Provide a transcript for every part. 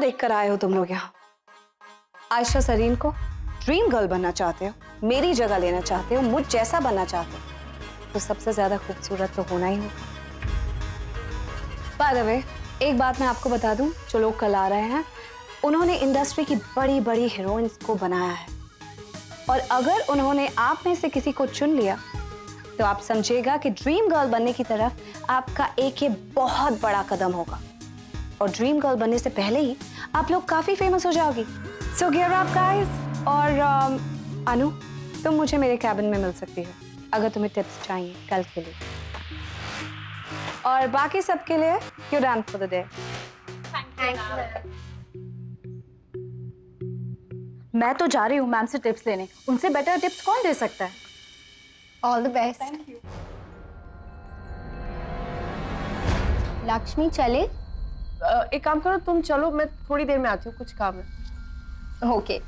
देखकर आए हो तुम लोग यहाँ? आयशा सरीन को ड्रीम गर्ल बनना चाहते हो, मेरी जगह लेना चाहते हो, मुझ जैसा बनना चाहते हो, तो सबसे ज्यादा खूबसूरत तो होना ही होगा। बाय द वे, एक बात मैं आपको बता दूं, जो लोग कल आ रहे हैं उन्होंने इंडस्ट्री की बड़ी बड़ी हीरोइंस को बनाया है, और अगर उन्होंने आप में से किसी को चुन लिया तो आप समझिएगा कि ड्रीम गर्ल बनने की तरफ आपका एक ये बहुत बड़ा कदम होगा, और ड्रीम गर्ल बनने से पहले ही आप लोग काफी फेमस हो जाओगी। सो गियर अप गाइस। और अनु, तुम मुझे मेरे कैबिन में मिल सकती हो अगर तुम्हें टिप्स चाहिए कल के लिए, और बाकी सबके लिए you done for the day. मैं तो जा रही हूँ मैम से टिप्स लेने, उनसे बेटर टिप्स कौन दे सकता है। All the best. लक्ष्मी चले? एक काम करो, तुम चलो, मैं थोड़ी देर में आती हूँ, कुछ काम है। ओके।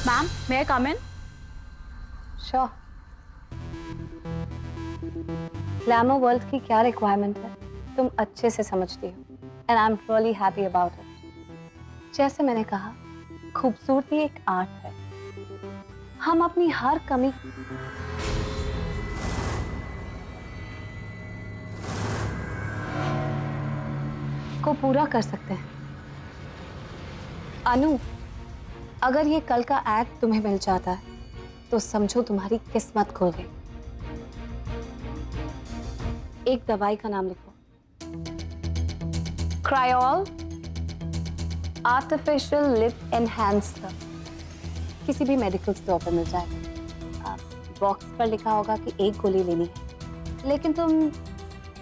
मैम मे आई कम इन? श्योर। ग्लैमर वर्ल्ड की क्या रिक्वायरमेंट है तुम अच्छे से समझती हो, and I am really happy about it. जैसे मैंने कहा, खूबसूरती एक आर्ट है। हम अपनी हर कमी को पूरा कर सकते हैं। अनु, अगर ये कल का एक्ट तुम्हें मिल जाता है तो समझो तुम्हारी किस्मत खुल गई। एक दवाई का नाम लिखो, क्रायोल आर्टिफिशियल लिप एनहांसर। किसी भी मेडिकल स्टोर पर मिल जाएगा। बॉक्स पर लिखा होगा कि एक गोली लेनी है, लेकिन तुम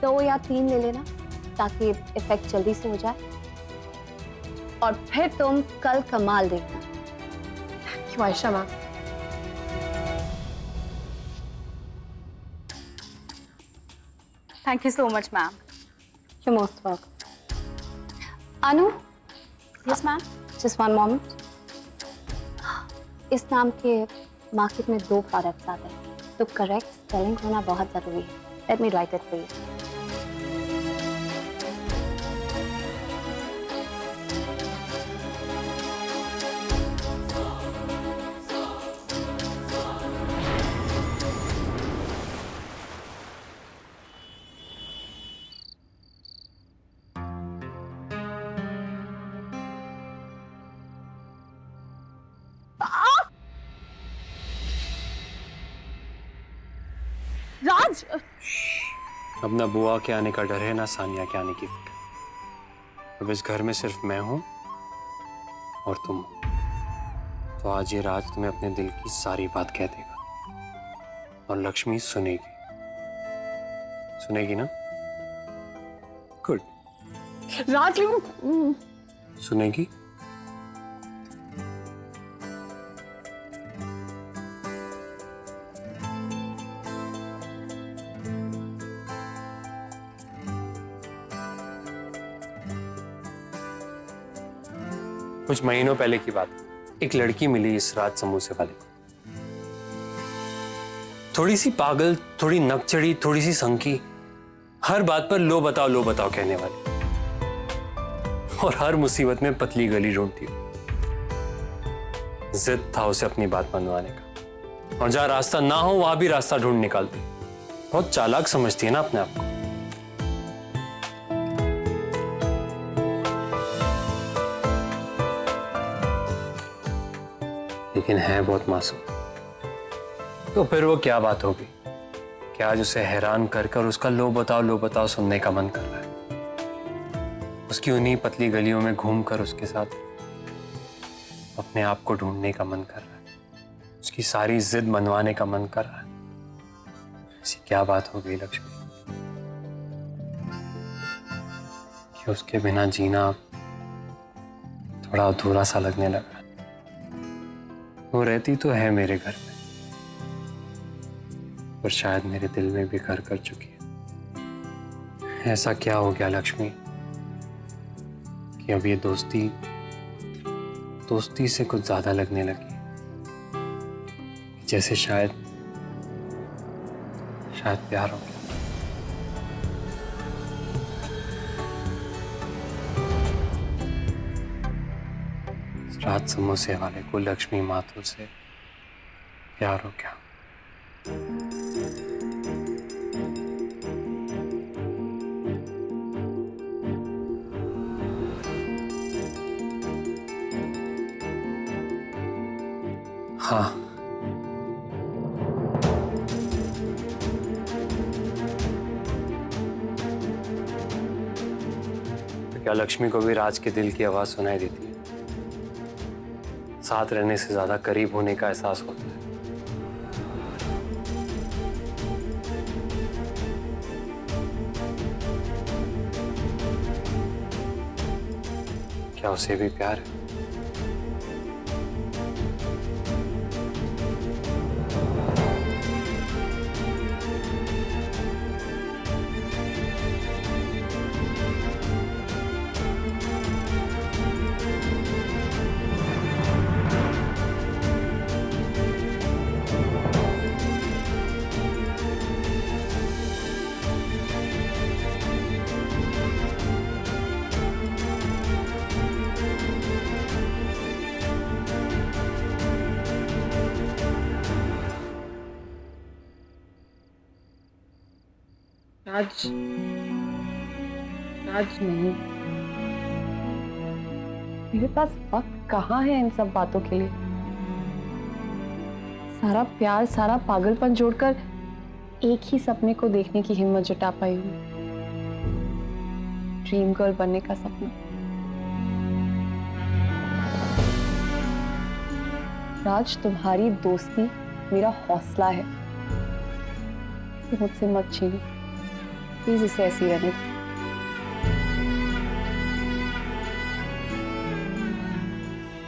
2 या 3 ले लेना ताकि इफेक्ट जल्दी से हो जाए, और फिर तुम कल कमाल देखना। क्यों Ayesha ma'am? Thank you so much ma'am. You're most welcome. Anu, yes ma'am. just one moment. इस नाम के मार्केट में 2 प्रोडक्ट्स आते हैं, तो करेक्ट स्पेलिंग होना बहुत जरूरी है। Let me write it for you. राज! अब ना बुआ के आने का डर है, ना सानिया के आने की फिक्र। अब इस घर में सिर्फ मैं हूं और तुम हो। तो आज ये राज तुम्हें अपने दिल की सारी बात कह देगा, और लक्ष्मी सुनेगी। सुनेगी ना? गुड। राज, सुनेगी? कुछ महीनों पहले की बात, एक लड़की मिली इस राज समोसे वाले को। थोड़ी सी पागल, थोड़ी नकचड़ी, थोड़ी सी संकी, हर बात पर लो बताओ कहने वाली, और हर मुसीबत में पतली गली ढूंढती। जिद था उसे अपनी बात मनवाने का, और जहां रास्ता ना हो वहां भी रास्ता ढूंढ निकालती। बहुत चालाक समझती है ना अपने आप को। लेकिन है बहुत मासूम। तो फिर वो क्या बात होगी कि आज उसे हैरान कर कर उसका लो बताओ सुनने का मन कर रहा है। उसकी उन्हीं पतली गलियों में घूमकर उसके साथ अपने आप को ढूंढने का मन कर रहा है। उसकी सारी जिद मनवाने का मन कर रहा है। ऐसी क्या बात हो गई लक्ष्मी कि उसके बिना जीना थोड़ा अधूरा सा लगने लगा। वो रहती तो है मेरे घर में, पर शायद मेरे दिल में भी घर कर चुकी है। ऐसा क्या हो गया लक्ष्मी कि अब ये दोस्ती से कुछ ज्यादा लगने लगी, जैसे शायद प्यार हो गया। राज समोसे वाले को लक्ष्मी माथुर से प्यार हो गया। हाँ, तो क्या लक्ष्मी को भी राज के दिल की आवाज सुनाई देती है? साथ रहने से ज्यादा करीब होने का एहसास होता है। क्या उसे भी प्यार है? राज, राज नहीं, मेरे पास वक्त कहाँ है इन सब बातों के लिए। सारा प्यार, सारा पागलपन जोड़कर एक ही सपने को देखने की हिम्मत जुटा पाई हूँ, ड्रीम गर्ल बनने का सपना। राज, तुम्हारी दोस्ती मेरा हौसला है, इसे मुझसे मत छीनो, प्लीज इसे ऐसी रहने दो।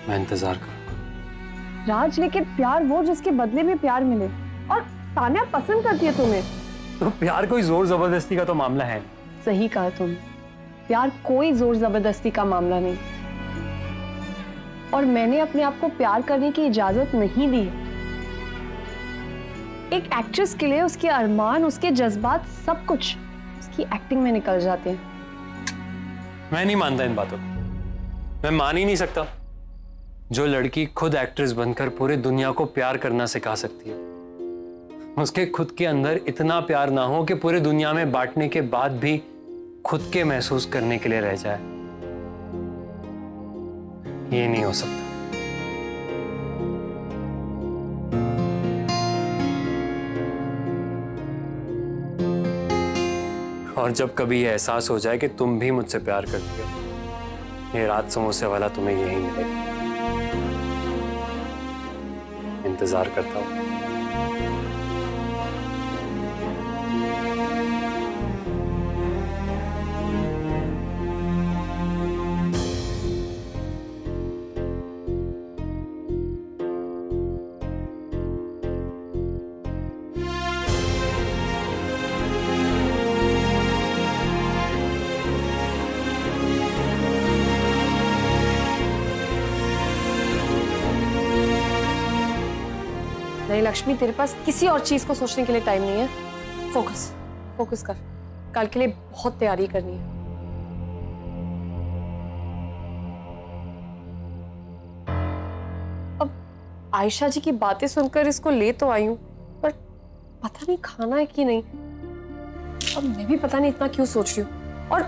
मैं इंतजार करूंगा। राज, लेकिन प्यार वो जिसके बदले में प्यार मिले, और सान्या पसंद करती है तुम्हें। तो प्यार कोई जोर जबरदस्ती का तो मामला है। सही कहा तुम, प्यार कोई जोर जबरदस्ती का मामला नहीं, और मैंने अपने आप को प्यार करने की इजाजत नहीं दी है। एक एक्ट्रेस के लिए उसके अरमान, उसके जज्बात, सब कुछ उसकी एक्टिंग में निकल जाते हैं। मैं नहीं मानता इन बातों को। मैं मान ही नहीं सकता। जो लड़की खुद एक्ट्रेस बनकर पूरी दुनिया को प्यार करना सिखा सकती है, उसके खुद के अंदर इतना प्यार ना हो कि पूरी दुनिया में बांटने के बाद भी खुद के महसूस करने के लिए रह जाए, ये नहीं हो सकता। और जब कभी ये एहसास हो जाए कि तुम भी मुझसे प्यार करती हो, ये राज समोसे वाला तुम्हें यही मिलेगा। इंतजार करता हूं। नहीं लक्ष्मी, तेरे पास किसी और चीज को सोचने के लिए टाइम नहीं है। फोकस फोकस कर, कल के लिए बहुत तैयारी करनी है। अब आयशा जी की बातें सुनकर इसको ले तो आई हूं, पर पता नहीं खाना है कि नहीं। अब मैं भी पता नहीं इतना क्यों सोच रही हूँ। और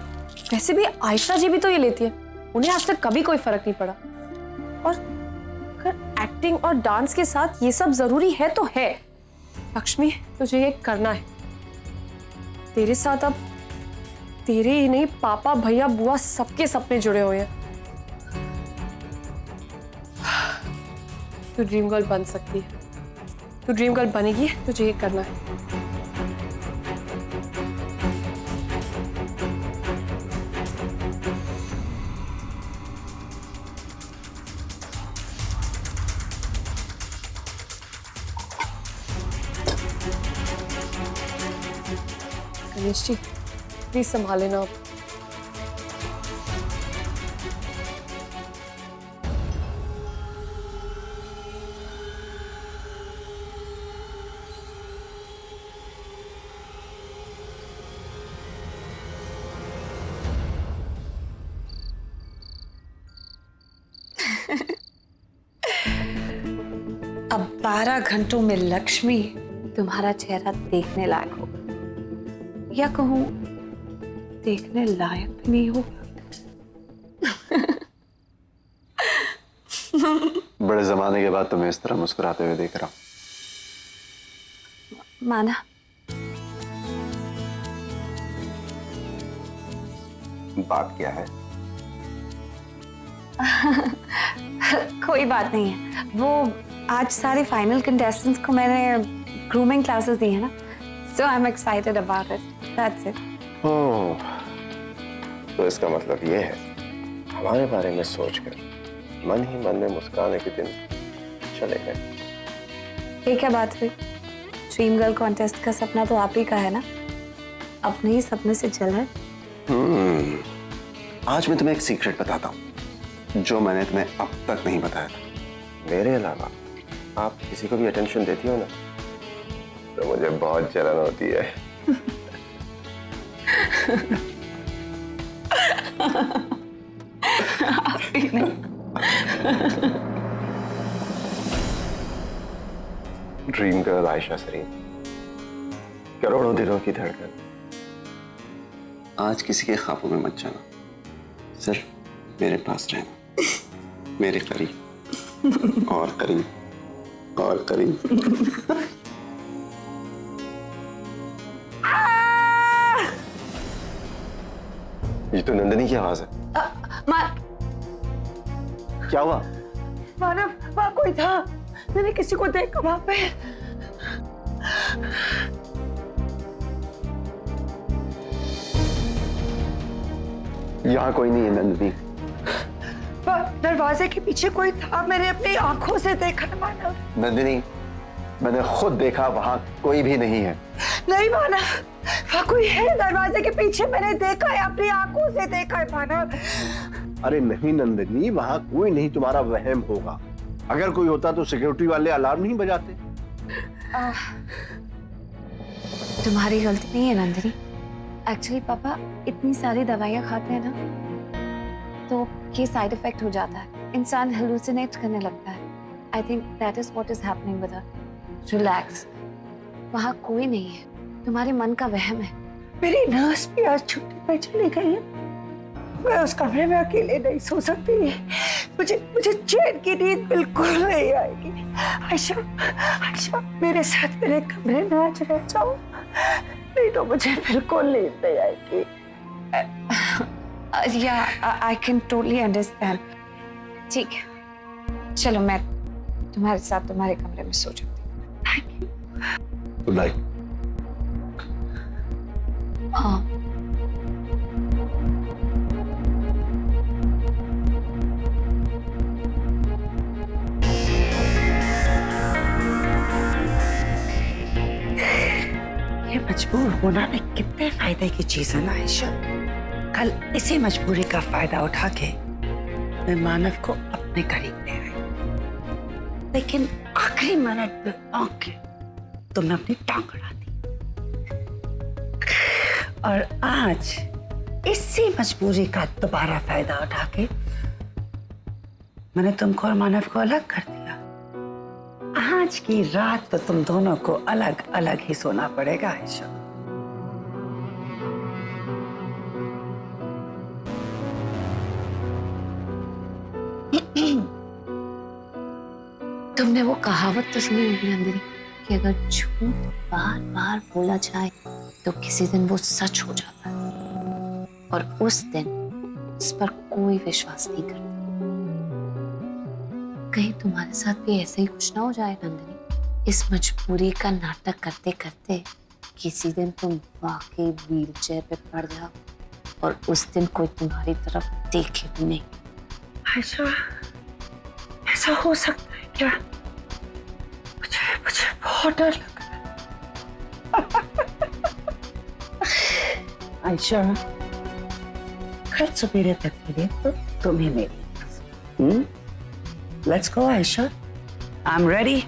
वैसे भी आयशा जी भी तो ये लेती है, उन्हें आज तक कभी कोई फर्क नहीं पड़ा। और अगर एक्टिंग और डांस के साथ ये सब जरूरी है तो है। लक्ष्मी, तुझे ये करना है। तेरे साथ अब तेरे ही नहीं, पापा, भैया, बुआ सबके सपने जुड़े हुए हैं। तू ड्रीम गर्ल बन सकती है, तू ड्रीम गर्ल बनेगी, तुझे ये करना है। गणेश जी, प्लीज संभाल लेना आप। 12 घंटों में लक्ष्मी तुम्हारा चेहरा देखने लायक होगा, या कहूं देखने लायक भी नहीं होगा। बड़े जमाने के बाद तुम्हें इस तरह मुस्कुराते हुए देख रहा हूं। माना, बात क्या है? कोई बात नहीं है। वो आज सारे फाइनल कंटेस्टेंट्स को मैंने ग्रूमिंग क्लासेस दी है ना, so I am excited about it, that's it. Oh, तो इसका मतलब ये है हमारे बारे में सोचकर मन ही मन में मुस्कुराने के दिन चले गए। ये क्या बात हुई? ड्रीम गर्ल कॉन्टेस्ट का सपना तो आप ही का है ना, अपने ही सपने से जल है। आज मैं तुम्हें एक सीक्रेट बताता हूँ जो मैंने तुम्हें अब तक नहीं बताया था। मेरे अलावा आप किसी को भी अटेंशन देती हो ना, तो मुझे बहुत जलन होती है। ड्रीम गर्ल आयशा सरीन, करोड़ों दिलों की धड़कन, आज किसी के ख्वाबों में मत जाना, सिर्फ मेरे पास रहना, मेरे करीब और करीब और करीब। ये तो नंदिनी की आवाज है। क्या हुआ? मानव, वहां कोई था, मैंने किसी को देखा वहां पे। यहाँ कोई नहीं है नंदिनी। दरवाजे के पीछे कोई था, मैंने अपनी आंखों से देखा है मानव। नंदिनी, मैंने खुद देखा, वहां कोई भी नहीं है। नहीं मानव, वहां कोई है, दरवाजे के पीछे मैंने देखा है, अपनी आंखों से देखा है मानव। अरे नहीं नंदिनी, वहां कोई नहीं, तुम्हारा वहम होगा। अगर कोई होता तो सिक्योरिटी वाले अलार्म नहीं बजाते। तुम्हारी गलती नहीं है नंदिनी। एक्चुअली पापा इतनी सारी दवाइयाँ खाते हैं ना, तो ये साइड इफेक्ट हो जाता है, इंसान हेलुसिनेट करने लगता है। I think that is what is happening with her. Relax, वहाँ कोई नहीं है, तुम्हारे मन का वहम है। मेरी नर्स भी आज छुट्टी पर चली गई है, मैं उस कमरे में अकेले नहीं सो सकती। मुझे चैन की नींद बिल्कुल नहीं आएगी। आयशा, आयशा, मेरे साथ मेरे कमरे में आज रह जाओ, नहीं तो मुझे बिल्कुल नींद नहीं आएगी। Yeah, I can totally understand. ठीक है, चलो मैं तुम्हारे साथ तुम्हारे कमरे में सो जाती हूँ। Good night. हाँ। ये मजबूर होना में कितने फायदे की चीज है ना आयशा। कल इसी मजबूरी का फायदा उठा के मैं मानव को अपने करीब ले आई, लेकिन आखिरी मिनट पे आके तुमने अपनी टांग अड़ा दी। और आज इसी मजबूरी का दोबारा फायदा उठा के मैंने तुमको और मानव को अलग कर दिया। आज की रात तो तुम दोनों को अलग अलग ही सोना पड़ेगा आयशा। तुमने वो कहावत तो सुनी होगी नंदिनी कि अगर झूठ बार बार बोला जाए तो किसी दिन वो सच हो जाता है, और उस दिन उस पर कोई विश्वास नहीं करता। कहीं तुम्हारे साथ भी ऐसे ही कुछ ना हो जाए नंदिनी। इस मजबूरी का नाटक करते करते किसी दिन तुम वाकई व्हीलचेयर पे पड़ जाओ और उस दिन कोई तुम्हारी तरफ देखे भी नहीं। आयशा, ऐसा हो सकता है क्या? मुझे बहुत डर लग रहा है। आयशा, कल सवेरे तक के लिए तो तुम्हें मेरी। Let's go, Aisha. I'm ready.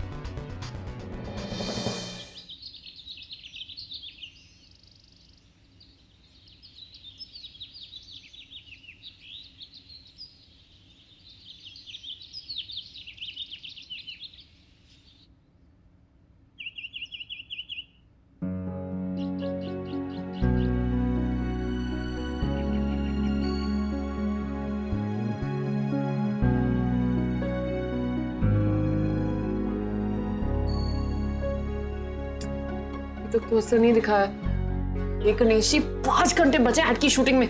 तक तो असर नहीं दिखाया। ये गणेश जी 5 घंटे बचे ऐड की शूटिंग में,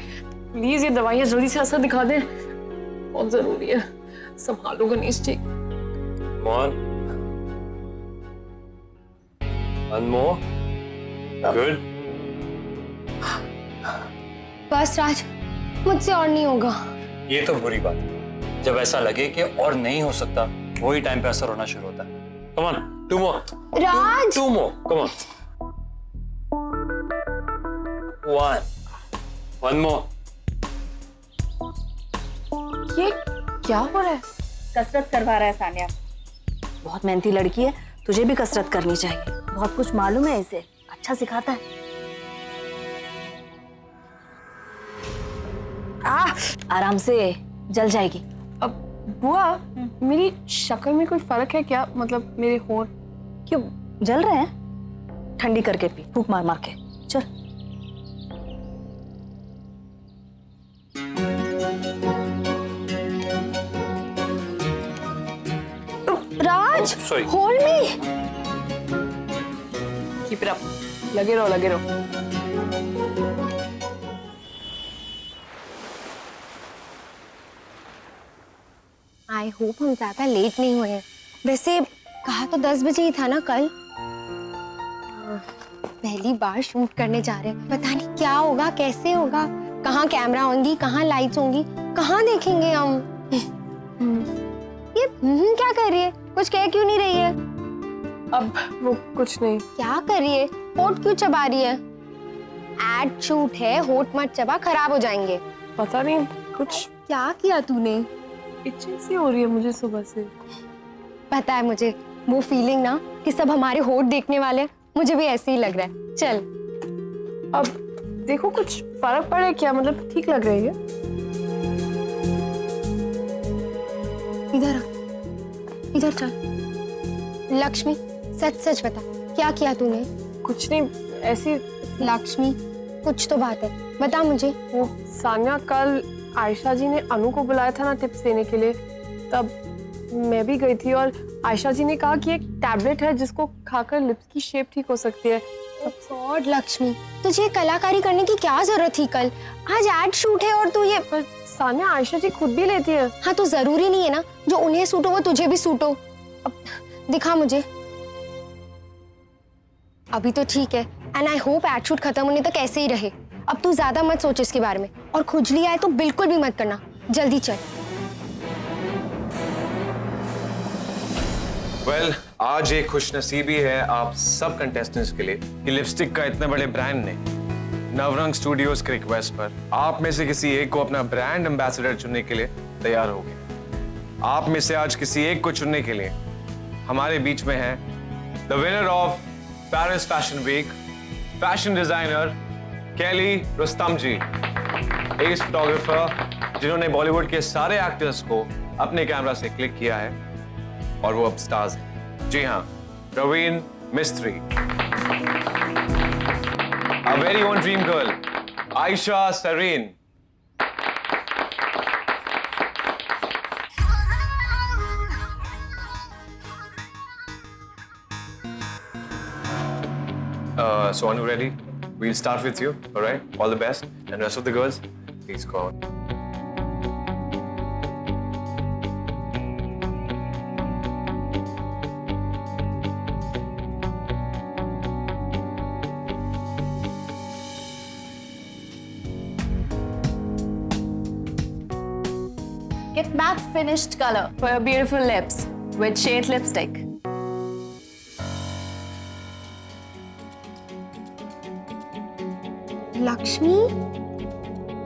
प्लीज ये दवाइयाँ जल्दी से असर दिखा दें, बहुत जरूरी है। संभालो Ganesh ji. One more. Good. बस राज, मुझसे और नहीं होगा। ये तो बुरी बात है। जब ऐसा लगे कि और नहीं हो सकता, वही टाइम पे असर होना शुरू होता है। Come on, 2 more. Raj, 2 more. Come on. 1 more. ये क्या हो रहा है? कसरत करवा रहा है सानिया। बहुत मेहनती लड़की है, तुझे भी कसरत करनी चाहिए। बहुत कुछ मालूम है इसे, अच्छा सिखाता है। आराम से, जल जाएगी। अब बुआ, मेरी शक्ल में कोई फर्क है क्या? मतलब मेरे होंठ क्यों जल रहे हैं? ठंडी करके पी, फूंक मार मार के। चल। राज, Sorry. Hold me. Keep it up, लगे रहो लगे रहो। आई होप हम ज्यादा लेट नहीं हुए हैं। वैसे कहा तो 10 बजे ही था ना कल। पहली बार शूट करने जा रहे हैं, पता नहीं क्या होगा, कैसे होगा, कहाँ कैमरा होंगी, कहाँ लाइट्स होंगी, कहाँ देखेंगे हम। ये क्या कर रही है? कुछ कह क्यों नहीं रही है? अब वो कुछ नहीं। क्या कर रही है? होठ क्यों चबा रही है? एड शूट है, होठ मत चबा, खराब हो जाएंगे। पता नहीं कुछ क्या किया तूने? इच्छा सी हो रही है मुझे सुबह से। पता है मुझे, वो फीलिंग ना कि सब हमारे होठ देखने वाले हैं, मुझे भी ऐसे ही लग रहा है। चल अब देखो कुछ फर्क पड़े क्या? मतलब ठीक लग रही है। इधर आ, इधर चल। लक्ष्मी, सच सच बता, क्या किया तूने? कुछ नहीं, ऐसी। लक्ष्मी, कुछ तो बात है, बता मुझे। वो सान्या, कल आयशा जी ने अनु को बुलाया था ना टिप्स देने के लिए, तब मैं भी गई थी और आयशा जी ने कहा कि एक टैबलेट है जिसको खाकर लिप्स की शेप ठीक हो सकती है। गॉड लक्ष्मी, तुझे कलाकारी करने की क्या जरूरत थी? कल आज एड शूट है और तू ये। पर सान्या, आयशा जी खुद भी लेती है। हाँ तो जरूरी नहीं है ना जो उन्हें सूट हो वो तुझे भी सूट हो। अब दिखा मुझे। अभी तो ठीक है, and I hope ad shoot खत्म होने तक ऐसे ही रहे। अब तू ज्यादा मत सोच इसके बारे में, और खुजली आए तो बिल्कुल भी मत करना। जल्दी चल। वेल, आज एक खुशनसीबी है आप सब कंटेस्टेंट्स के लिए कि लिपस्टिक का इतने बड़े ब्रांड ने नवरंग स्टूडियोज के रिक्वेस्ट पर आप में से किसी एक को अपना ब्रांड एम्बेसडर चुनने के लिए तैयार हो गए। आप में से आज किसी एक को चुनने के लिए हमारे बीच में है the winner of Paris fashion week, fashion designer Kelly Rustam ji, as photographer जिन्होंने बॉलीवुड के सारे एक्टर्स को अपने कैमरा से क्लिक किया है और वो अब स्टार्स हैं। जी हाँ, प्रवीण मिस्त्री। A very own dream girl, Aisha Sareen. So Anu, ready? We'll start with you, all right? All the best. And rest of the girls, please go on. Get matte finished color for your beautiful lips with shade lipstick. Lakshmi,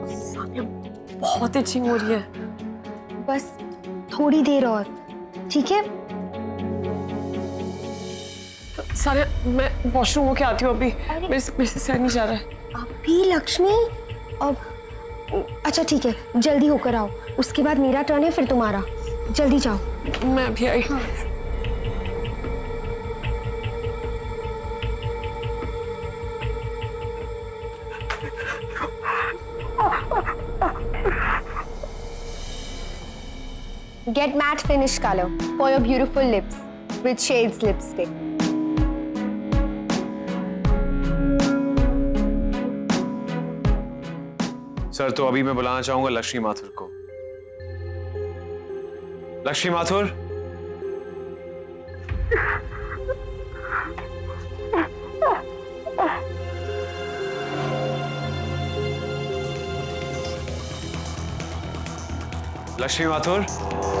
Sanya बहुत etching हो रही है। बस थोड़ी देर और, ठीक है? सान्या, मैं वॉशरूम होके आती हूँ अभी। मेरे से सह नहीं जा रहा है। अभी लक्ष्मी? अब अच्छा ठीक है, जल्दी होकर आओ, उसके बाद मेरा टर्न है, फिर तुम्हारा। जल्दी जाओ। मैं अभी आई। हाँ। Get matte finish color for your beautiful lips with Shades lipstick. Sir, तो अभी मैं बुलाना चाहूंगा लक्ष्मी माथुर को। लक्ष्मी माथुर। लक्ष्मी माथुर।